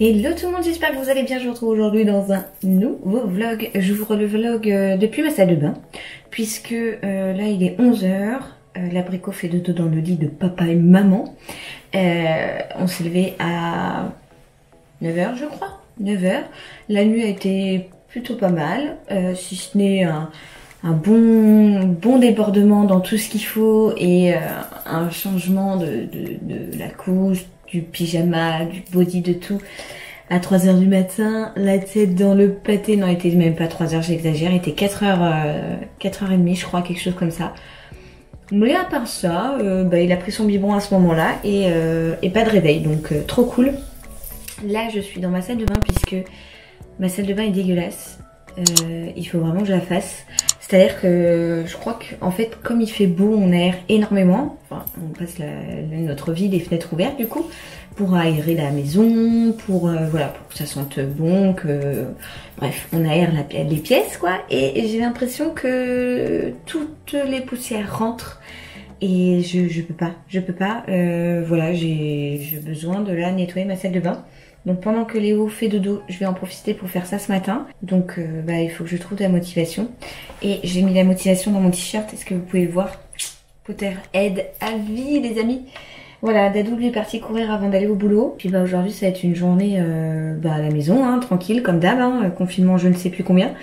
Hello tout le monde, j'espère que vous allez bien. Je vous retrouve aujourd'hui dans un nouveau vlog. J'ouvre le vlog depuis ma salle de bain, puisque là il est 11 h. L'abricot fait dodo dans le lit de papa et maman. On s'est levé à 9 h je crois, 9 h. La nuit a été plutôt pas mal, si ce n'est un bon débordement dans tout ce qu'il faut et un changement de la couche, du pyjama, du body, de tout à 3 h du matin, la tête dans le pâté. Non, il était même pas 3 h, j'exagère, il était 4 h, 4 h 30 je crois, quelque chose comme ça. Mais à part ça, il a pris son biberon à ce moment-là et pas de réveil, donc trop cool. Là je suis dans ma salle de bain puisque ma salle de bain est dégueulasse. Il faut vraiment que je la fasse. C'est-à-dire que je crois qu'en fait, comme il fait beau, on aère énormément. Enfin, on passe notre vie les fenêtres ouvertes du coup, pour aérer la maison, pour que ça sente bon, bref, on aère les pièces quoi. Et j'ai l'impression que toutes les poussières rentrent et je peux pas. Voilà, j'ai besoin de nettoyer ma salle de bain. Donc pendant que Léo fait dodo, je vais en profiter pour faire ça ce matin. Donc il faut que je trouve de la motivation. Et j'ai mis la motivation dans mon t-shirt. Est-ce que vous pouvez le voir? Potter aide à vie les amis. Voilà, Dadou lui est parti courir avant d'aller au boulot. Puis aujourd'hui ça va être une journée à la maison, hein, tranquille comme d'hab, hein, confinement je ne sais plus combien.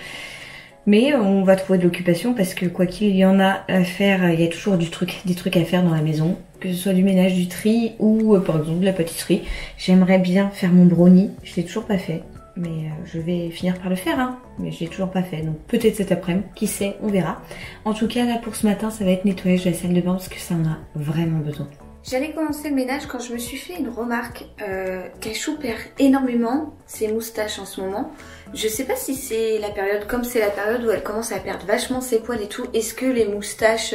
Mais on va trouver de l'occupation parce que quoi qu'il y en a à faire, il y a toujours des trucs à faire dans la maison. Que ce soit du ménage, du tri ou par exemple de la pâtisserie. J'aimerais bien faire mon brownie, je l'ai toujours pas fait. Mais je vais finir par le faire, hein. Mais je l'ai toujours pas fait, donc peut-être cet après-midi, qui sait, on verra. En tout cas là pour ce matin, ça va être nettoyage de la salle de bain parce que ça en a vraiment besoin. J'allais commencer le ménage quand je me suis fait une remarque qu'Achou perd énormément ses moustaches en ce moment. Je sais pas si c'est la période, comme c'est la période où elle commence à perdre vachement ses poils et tout. Est-ce que les moustaches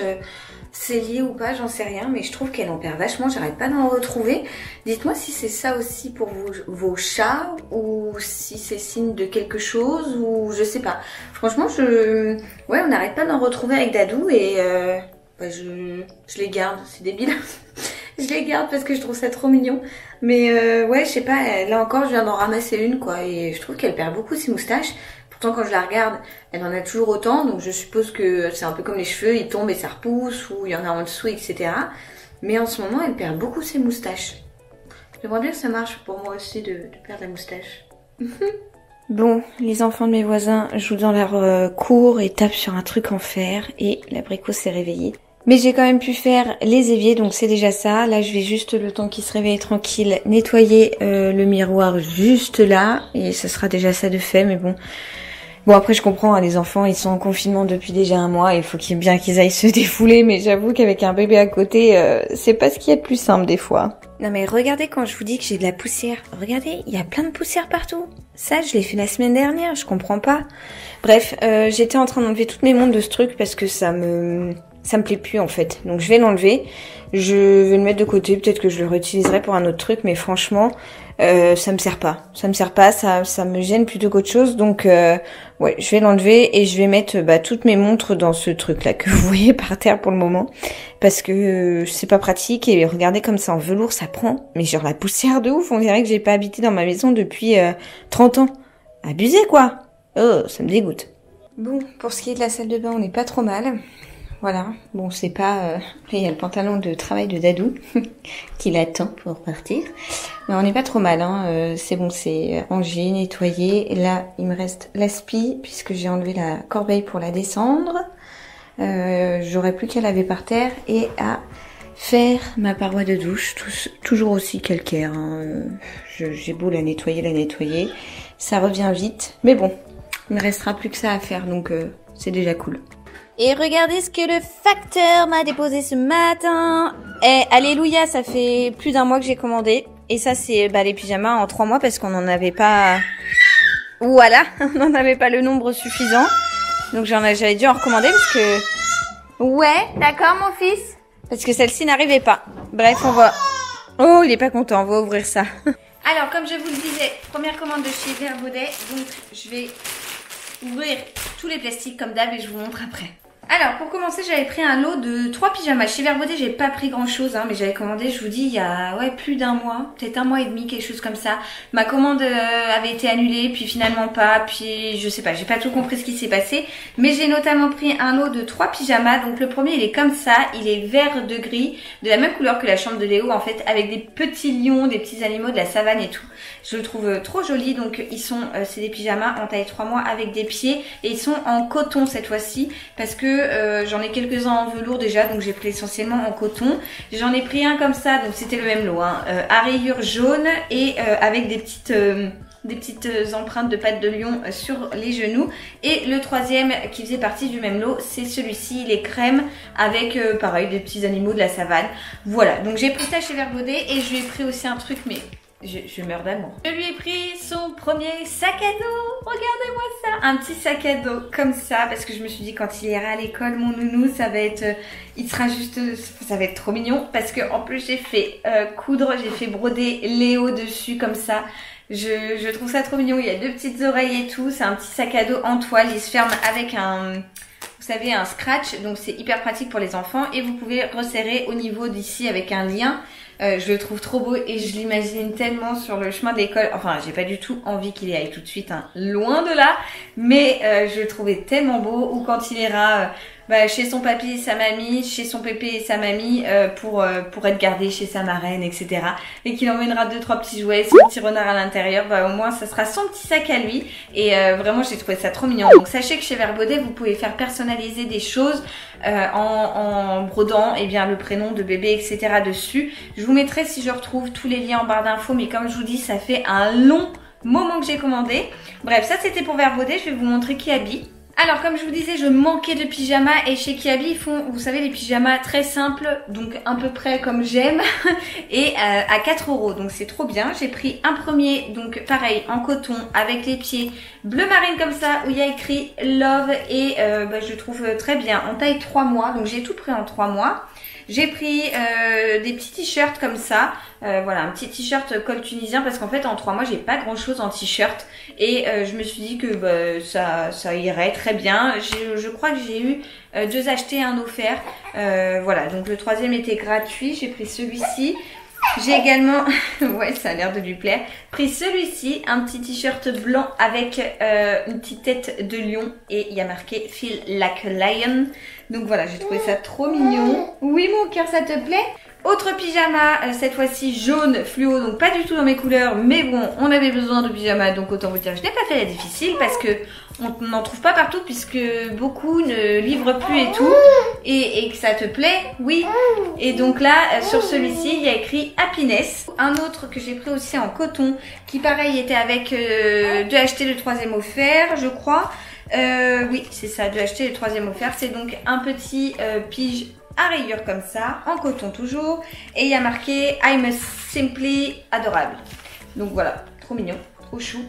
c'est lié ou pas, j'en sais rien, mais je trouve qu'elle en perd vachement, j'arrête pas d'en retrouver. Dites-moi si c'est ça aussi pour vos chats ou si c'est signe de quelque chose ou je sais pas. Franchement, on n'arrête pas d'en retrouver avec Dadou et je les garde, c'est débile. Je les garde parce que je trouve ça trop mignon. Mais je sais pas, là encore je viens d'en ramasser une quoi et je trouve qu'elle perd beaucoup ses moustaches. Pourtant quand je la regarde, elle en a toujours autant, donc je suppose que c'est un peu comme les cheveux, ils tombent et ça repousse ou il y en a en dessous, etc. Mais en ce moment elle perd beaucoup ses moustaches. J'aimerais bien que ça marche pour moi aussi de perdre la moustache. Bon, les enfants de mes voisins jouent dans leur cour et tapent sur un truc en fer et l'abricot s'est réveillé. Mais j'ai quand même pu faire les éviers, donc c'est déjà ça. Là, je vais juste, le temps qu'il se réveille tranquille, nettoyer le miroir juste là. Et ce sera déjà ça de fait, mais bon. Bon, après, je comprends, hein, les enfants, ils sont en confinement depuis déjà un mois. Il faut bien qu'ils aillent se défouler. Mais j'avoue qu'avec un bébé à côté, c'est pas ce qu'il y a de plus simple des fois. Non mais regardez quand je vous dis que j'ai de la poussière. Regardez, il y a plein de poussière partout. Ça, je l'ai fait la semaine dernière, je comprends pas. Bref, j'étais en train d'enlever toutes mes montres de ce truc parce que ça me plaît plus en fait. Donc je vais l'enlever. Je vais le mettre de côté. Peut-être que je le réutiliserai pour un autre truc. Mais franchement, ça me sert pas. Ça me sert pas. Ça me gêne plutôt qu'autre chose. Donc je vais l'enlever et je vais mettre toutes mes montres dans ce truc là que vous voyez par terre pour le moment. Parce que c'est pas pratique. Et regardez comme ça en velours, ça prend. Mais genre la poussière de ouf. On dirait que j'ai pas habité dans ma maison depuis 30 ans. Abusé quoi. Oh, ça me dégoûte. Bon, pour ce qui est de la salle de bain, on n'est pas trop mal. Voilà, bon c'est pas... il y a le pantalon de travail de Dadou qui l'attend pour partir. Mais on n'est pas trop mal, hein. C'est bon, c'est rangé, nettoyé. Et là, il me reste l'aspi puisque j'ai enlevé la corbeille pour la descendre. J'aurais plus qu'à laver par terre et à faire ma paroi de douche, toujours aussi calcaire. Hein. J'ai beau la nettoyer, ça revient vite. Mais bon, il me restera plus que ça à faire, donc c'est déjà cool. Et regardez ce que le facteur m'a déposé ce matin. Eh, alléluia, ça fait plus d'1 mois que j'ai commandé. Et ça, c'est les pyjamas en 3 mois parce qu'on n'en avait pas... Voilà, on n'en avait pas le nombre suffisant. Donc j'avais dû en recommander parce que... Ouais, d'accord mon fils. Parce que celle-ci n'arrivait pas. Bref, on va... Oh, il est pas content, on va ouvrir ça. Alors, comme je vous le disais, première commande de chez Vert Baudet. Donc, je vais ouvrir tous les plastiques comme d'hab et je vous montre après. Alors pour commencer, j'avais pris un lot de 3 pyjamas. Chez Vert Beauté, j'ai pas pris grand chose, mais j'avais commandé, je vous dis, il y a plus d'un mois, peut-être un mois et demi, quelque chose comme ça. Ma commande avait été annulée, puis finalement pas, puis je sais pas, j'ai pas tout compris ce qui s'est passé. Mais j'ai notamment pris un lot de 3 pyjamas. Donc le premier, il est comme ça, il est vert de gris, de la même couleur que la chambre de Léo en fait, avec des petits lions, des petits animaux de la savane et tout. Je le trouve trop joli, donc ils sont, c'est des pyjamas en taille 3 mois avec des pieds et ils sont en coton cette fois-ci parce que j'en ai quelques-uns en velours déjà, donc j'ai pris essentiellement en coton. J'en ai pris un comme ça, donc c'était le même lot, à rayures jaunes et avec des petites empreintes de pattes de lion sur les genoux. Et le troisième qui faisait partie du même lot, c'est celui-ci, il est crème avec pareil des petits animaux de la savane. Voilà, donc j'ai pris ça chez Vert Beauté et je lui ai pris aussi un truc, mais je meurs d'amour. Je lui ai pris son premier sac à dos. Regardez-moi ça. Un petit sac à dos comme ça. Parce que je me suis dit quand il ira à l'école, mon nounou, ça va être... il sera juste... ça va être trop mignon. Parce que en plus j'ai fait coudre, j'ai fait broder Léo dessus comme ça. Je trouve ça trop mignon. Il y a 2 petites oreilles et tout. C'est un petit sac à dos en toile. Il se ferme avec un... vous savez, un scratch. Donc c'est hyper pratique pour les enfants. Et vous pouvez resserrer au niveau d'ici avec un lien. Je le trouve trop beau et je l'imagine tellement sur le chemin d'école. Enfin, j'ai pas du tout envie qu'il y aille tout de suite, loin de là. Mais je le trouvais tellement beau. Ou quand il ira chez son papy et sa mamie, chez son pépé et sa mamie pour être gardé chez sa marraine, etc. Et qu'il emmènera 2-3 petits jouets, son petit renard à l'intérieur. Au moins, ça sera son petit sac à lui. Et vraiment, j'ai trouvé ça trop mignon. Donc, sachez que chez Vert Beauté, vous pouvez faire personnaliser des choses en brodant le prénom de bébé, etc. dessus. Je vous mettrai, si je retrouve, tous les liens en barre d'infos. Mais comme je vous dis, ça fait un long moment que j'ai commandé. Bref, ça c'était pour Vert Beauté. Je vais vous montrer Kiabi. Alors comme je vous disais, je manquais de pyjamas et chez Kiabi ils font, vous savez, les pyjamas très simples, donc à peu près comme j'aime et à 4 €, donc c'est trop bien. J'ai pris un premier, donc pareil en coton avec les pieds bleu marine comme ça où il y a écrit Love et je le trouve très bien en taille 3 mois, donc j'ai tout pris en 3 mois. J'ai pris des petits t-shirts comme ça, voilà, un petit t-shirt col tunisien parce qu'en fait en 3 mois j'ai pas grand chose en t-shirt et je me suis dit que ça irait très bien. Je crois que j'ai eu 2 achetés, 1 offert, voilà, donc le troisième était gratuit, j'ai pris celui-ci. J'ai également, ouais ça a l'air de lui plaire, pris celui-ci, un petit t-shirt blanc avec une petite tête de lion et il y a marqué Feel like a lion. Donc voilà, j'ai trouvé ça trop mignon. Oui mon cœur, ça te plaît? Autre pyjama, cette fois-ci jaune fluo, donc pas du tout dans mes couleurs, mais bon, on avait besoin de pyjama, donc autant vous dire, je n'ai pas fait la difficile parce que on n'en trouve pas partout puisque beaucoup ne livrent plus et tout, et que ça te plaît, oui. Et donc là, sur celui-ci, il y a écrit Happiness. Un autre que j'ai pris aussi en coton, qui pareil était avec 2 achetés, le 3e offert, je crois. Oui, c'est ça, 2 achetés, le 3e offert. C'est donc un petit pige à rayures comme ça, en coton toujours. Et il y a marqué I'm simply adorable. Donc voilà, trop mignon, trop chou.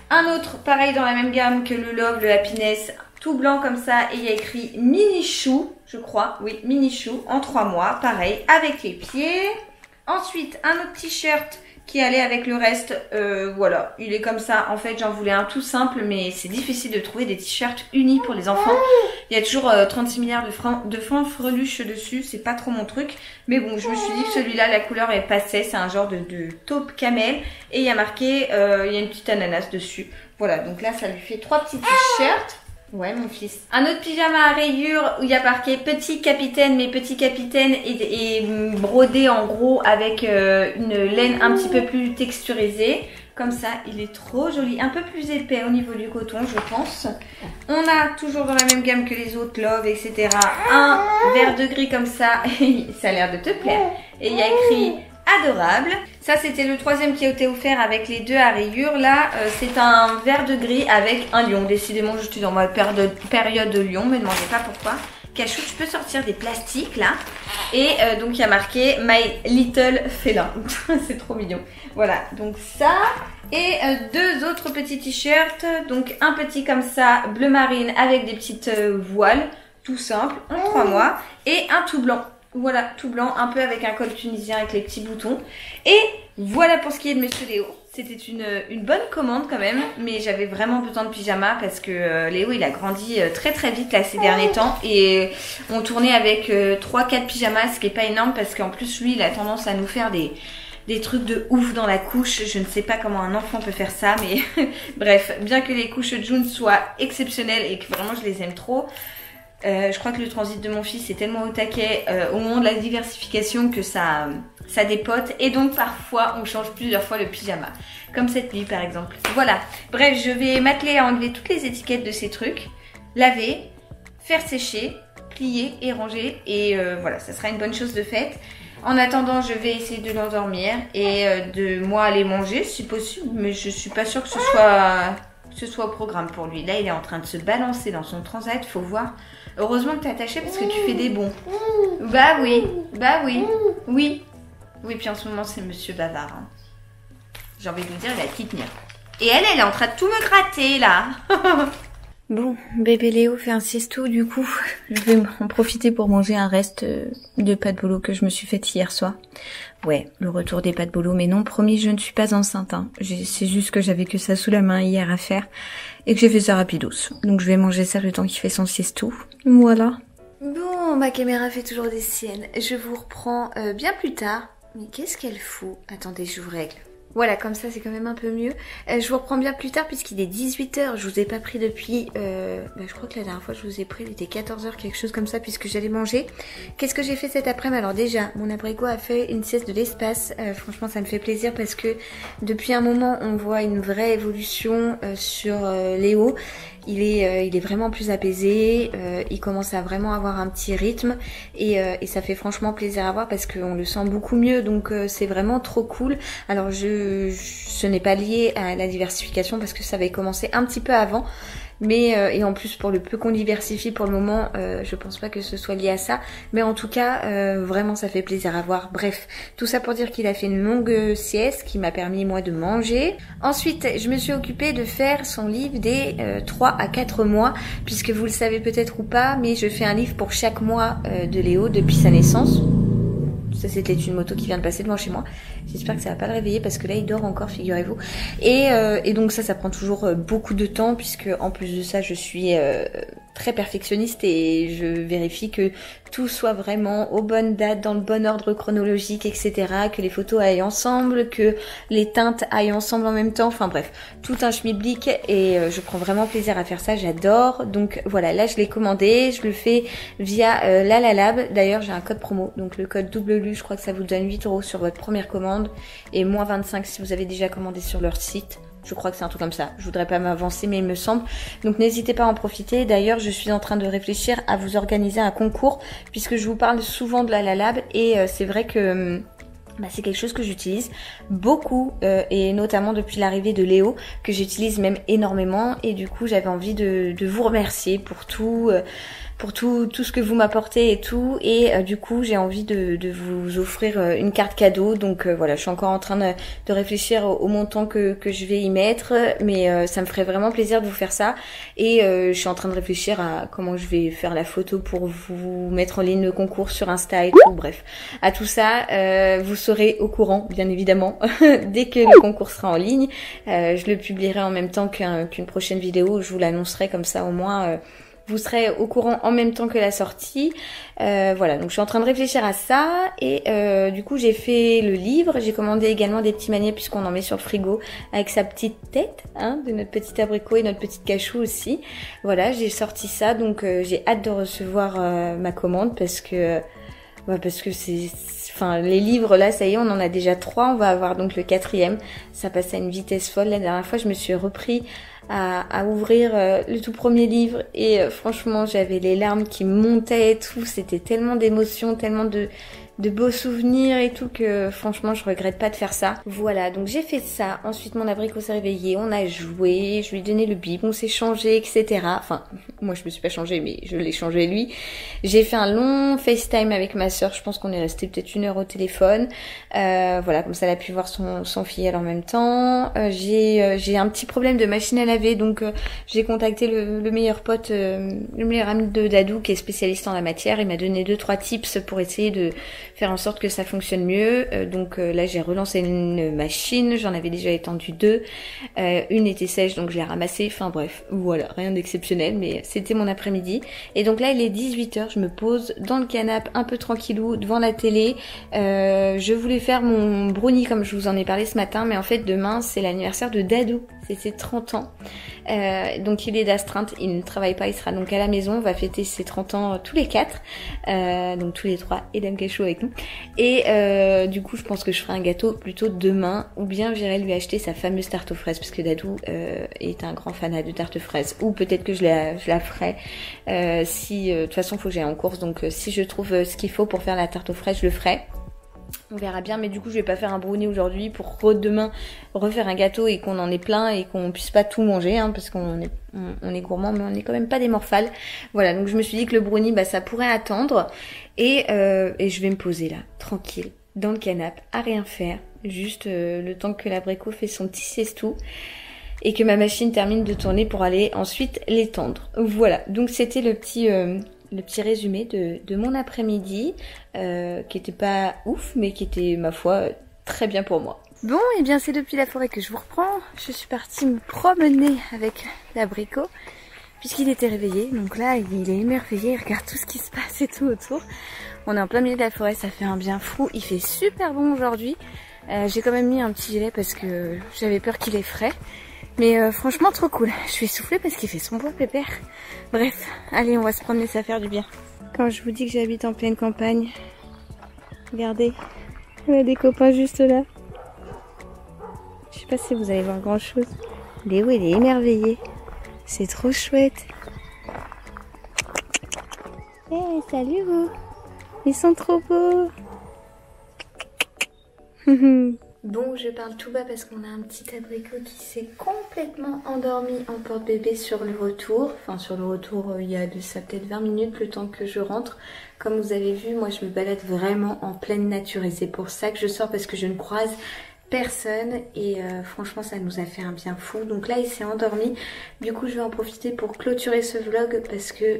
Un autre, pareil dans la même gamme que le Love, le Happiness, tout blanc comme ça. Et il y a écrit Mini Chou, je crois. Oui, Mini Chou, en 3 mois, pareil, avec les pieds. Ensuite, un autre t-shirt qui allait avec le reste, voilà, il est comme ça. En fait, j'en voulais un tout simple, mais c'est difficile de trouver des t-shirts unis pour les enfants. Il y a toujours 36 milliards de fanfreluches dessus, c'est pas trop mon truc. Mais bon, je me suis dit que celui-là, la couleur est passée, c'est un genre de taupe camel. Et il y a marqué, il y a une petite ananas dessus. Voilà, donc là, ça lui fait 3 petits t-shirts. Ouais, mon fils. Un autre pyjama à rayures où il y a marqué Petit Capitaine, mais Petit Capitaine est brodé en gros avec une laine un petit peu plus texturisée. Comme ça, il est trop joli. Un peu plus épais au niveau du coton, je pense. On a toujours dans la même gamme que les autres, Love, etc. Un vert de gris comme ça. Ça a l'air de te plaire. Et il y a écrit Adorable. Ça c'était le 3e qui a été offert avec les 2 à rayures. Là c'est un vert de gris avec un lion. Décidément je suis dans ma période de lion, me demandez pas pourquoi. Cachou, tu peux sortir des plastiques là. Et donc il y a marqué My Little Félin. C'est trop mignon. Voilà, donc ça. Et 2 autres petits t-shirts. Donc un petit comme ça, bleu marine avec des petites voiles. Tout simple, en 3 mois. Et un tout blanc Voilà, tout blanc, un peu avec un col tunisien avec les petits boutons. Et voilà pour ce qui est de Monsieur Léo. C'était une bonne commande quand même, mais j'avais vraiment besoin de pyjama parce que Léo il a grandi très très vite là ces derniers temps et on tournait avec 3-4 pyjamas, ce qui est pas énorme parce qu'en plus lui il a tendance à nous faire des trucs de ouf dans la couche. Je ne sais pas comment un enfant peut faire ça, mais bref, bien que les couches de June soient exceptionnelles et que vraiment je les aime trop, je crois que le transit de mon fils est tellement au taquet au moment de la diversification que ça dépote. Et donc parfois on change plusieurs fois le pyjama. Comme cette nuit par exemple. Voilà. Bref, je vais m'atteler à enlever toutes les étiquettes de ces trucs. Laver, faire sécher, plier et ranger. Et voilà, ça sera une bonne chose de faite. En attendant, je vais essayer de l'endormir et de moi aller manger si possible. Mais je suis pas sûre que ce soit au programme pour lui. Là, il est en train de se balancer dans son transat. Faut voir. Heureusement que t'es attachée parce que tu fais des bonds. Bah oui, oui. Oui, puis en ce moment, c'est monsieur bavard. Hein. J'ai envie de vous dire, il va t'y tenir. Et elle est en train de tout me gratter, là. Bon, bébé Léo fait un siestou, du coup, je vais en profiter pour manger un reste de pâte bolo que je me suis faite hier soir. Ouais, le retour des pâtes bolo, mais non, promis, je ne suis pas enceinte. Hein. C'est juste que j'avais que ça sous la main hier à faire et que j'ai fait ça rapidos. Donc je vais manger ça le temps qu'il fait son siestou. Voilà. Bon, ma caméra fait toujours des siennes. Je vous reprends bien plus tard. Mais qu'est-ce qu'elle fout? Attendez, je vous règle. Voilà, comme ça c'est quand même un peu mieux. Je vous reprends bien plus tard puisqu'il est 18 h. Je vous ai pas pris depuis... je crois que la dernière fois je vous ai pris, il était 14 h, quelque chose comme ça, puisque j'allais manger. Qu'est-ce que j'ai fait cet après-midi? Alors déjà, mon abricot a fait une sieste de l'espace. Franchement, ça me fait plaisir parce que depuis un moment, on voit une vraie évolution sur Léo. Il est vraiment plus apaisé, il commence à vraiment avoir un petit rythme et ça fait franchement plaisir à voir parce qu'on le sent beaucoup mieux, donc c'est vraiment trop cool. Alors ce n'est pas lié à la diversification parce que ça avait commencé un petit peu avant. Mais et en plus pour le peu qu'on diversifie pour le moment, je pense pas que ce soit lié à ça. Mais en tout cas, vraiment ça fait plaisir à voir. Bref, tout ça pour dire qu'il a fait une longue sieste qui m'a permis moi de manger. Ensuite, je me suis occupée de faire son livre des 3 à 4 mois. Puisque vous le savez peut-être ou pas, mais je fais un livre pour chaque mois de Léo depuis sa naissance. Ça c'était une moto qui vient de passer devant chez moi. J'espère que ça va pas le réveiller parce que là il dort encore, figurez-vous. Et donc ça prend toujours beaucoup de temps puisque en plus de ça je suis très perfectionniste et je vérifie que tout soit vraiment aux bonnes dates, dans le bon ordre chronologique, etc. Que les photos aillent ensemble, que les teintes aillent ensemble en même temps. Enfin bref, tout un schmilblick et je prends vraiment plaisir à faire ça, j'adore. Donc voilà, là je l'ai commandé, je le fais via Lalalab. D'ailleurs j'ai un code promo, donc le code WLU, je crois que ça vous donne 8 € sur votre première commande et moins 25 si vous avez déjà commandé sur leur site. Je crois que c'est un truc comme ça. Je voudrais pas m'avancer, mais il me semble. Donc n'hésitez pas à en profiter. D'ailleurs, je suis en train de réfléchir à vous organiser un concours, puisque je vous parle souvent de la Lalab et c'est vrai que c'est quelque chose que j'utilise beaucoup et notamment depuis l'arrivée de Léo, que j'utilise même énormément. Et du coup, j'avais envie de vous remercier pour tout ce que vous m'apportez et tout, et du coup j'ai envie de vous offrir une carte cadeau. Donc voilà, je suis encore en train de réfléchir au montant que je vais y mettre, mais ça me ferait vraiment plaisir de vous faire ça. Et je suis en train de réfléchir à comment je vais faire la photo pour vous mettre en ligne le concours sur Insta et tout. Bref, à tout ça vous serez au courant bien évidemment dès que le concours sera en ligne. Je le publierai en même temps qu'une prochaine vidéo, je vous l'annoncerai, comme ça au moins vous serez au courant en même temps que la sortie. Voilà, donc je suis en train de réfléchir à ça. Et du coup j'ai fait le livre. J'ai commandé également des petits maniets puisqu'on en met sur le frigo avec sa petite tête, hein, de notre petit abricot et notre petite cachou aussi. Voilà, j'ai sorti ça, donc j'ai hâte de recevoir ma commande parce que c'est... Enfin, les livres là, ça y est, on en a déjà 3. On va avoir donc le 4e. Ça passe à une vitesse folle. La dernière fois, je me suis repris à ouvrir le tout premier livre et franchement, j'avais les larmes qui montaient et tout. C'était tellement d'émotions, tellement de beaux souvenirs et tout que franchement je regrette pas de faire ça. Voilà, donc j'ai fait ça. Ensuite mon abricot s'est réveillé, on a joué, je lui ai donné le bib, on s'est changé, etc. Enfin moi je me suis pas changée mais je l'ai changé lui. J'ai fait un long FaceTime avec ma soeur, je pense qu'on est resté peut-être 1 heure au téléphone. Voilà, comme ça elle a pu voir son filleul en même temps. J'ai un petit problème de machine à laver, donc j'ai contacté le meilleur pote, le meilleur ami de Dadou qui est spécialiste en la matière. Il m'a donné 2-3 tips pour essayer de faire en sorte que ça fonctionne mieux. Donc là j'ai relancé une machine, j'en avais déjà étendu 2. Une était sèche donc je l'ai ramassée, enfin bref, voilà, rien d'exceptionnel mais c'était mon après-midi. Et donc là il est 18h, je me pose dans le canapé un peu tranquillou devant la télé. Je voulais faire mon brownie comme je vous en ai parlé ce matin, mais en fait demain c'est l'anniversaire de Dadou, c'est ses 30 ans. Donc il est d'astreinte, il ne travaille pas, il sera donc à la maison, on va fêter ses 30 ans tous les 4, donc tous les 3 et Dame Cachot avec nous. Et du coup je pense que je ferai un gâteau plutôt demain, ou bien j'irai lui acheter sa fameuse tarte aux fraises parce que Dadou est un grand fanat de tarte aux fraises, ou peut-être que je la ferai si de toute façon faut que j'aille en course, donc si je trouve ce qu'il faut pour faire la tarte aux fraises je le ferai. On verra bien, mais du coup je vais pas faire un brownie aujourd'hui pour demain refaire un gâteau et qu'on en ait plein et qu'on puisse pas tout manger, hein, parce qu'on est gourmand mais on est quand même pas des morphales. Voilà, donc je me suis dit que le brownie bah ça pourrait attendre et je vais me poser là, tranquille, dans le canapé, à rien faire, juste le temps que l'abricot fait son petit siestou et que ma machine termine de tourner pour aller ensuite l'étendre. Voilà, donc c'était le petit résumé de mon après-midi, qui était pas ouf, mais qui était, ma foi, très bien pour moi. Bon, et bien c'est depuis la forêt que je vous reprends. Je suis partie me promener avec l'abricot, puisqu'il était réveillé. Donc là, il est émerveillé, il regarde tout ce qui se passe et tout autour. On est en plein milieu de la forêt, ça fait un bien fou. Il fait super bon aujourd'hui. J'ai quand même mis un petit gilet parce que j'avais peur qu'il ait frais. Mais franchement trop cool, je suis essoufflée parce qu'il fait son beau pépère. Bref, allez on va se promener, ça va faire du bien. Quand je vous dis que j'habite en pleine campagne, regardez, il y a des copains juste là. Je sais pas si vous allez voir grand chose. Léo il est émerveillé, c'est trop chouette. Hey, salut vous, ils sont trop beaux. Bon, je parle tout bas parce qu'on a un petit abricot qui s'est complètement endormi en porte-bébé sur le retour. Enfin, sur le retour, il y a de ça peut-être 20 minutes, le temps que je rentre. Comme vous avez vu, moi je me balade vraiment en pleine nature et c'est pour ça que je sors, parce que je ne croise personne et franchement ça nous a fait un bien fou. Donc là il s'est endormi, du coup je vais en profiter pour clôturer ce vlog parce que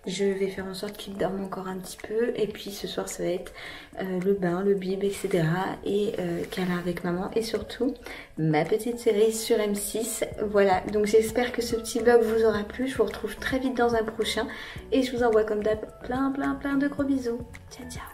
je vais faire en sorte qu'il dorme encore un petit peu, et puis ce soir ça va être le bain, le bib, etc. et câlin avec maman, et surtout ma petite série sur M6. Voilà, donc j'espère que ce petit vlog vous aura plu. Je vous retrouve très vite dans un prochain et je vous envoie comme d'hab plein de gros bisous. Ciao ciao.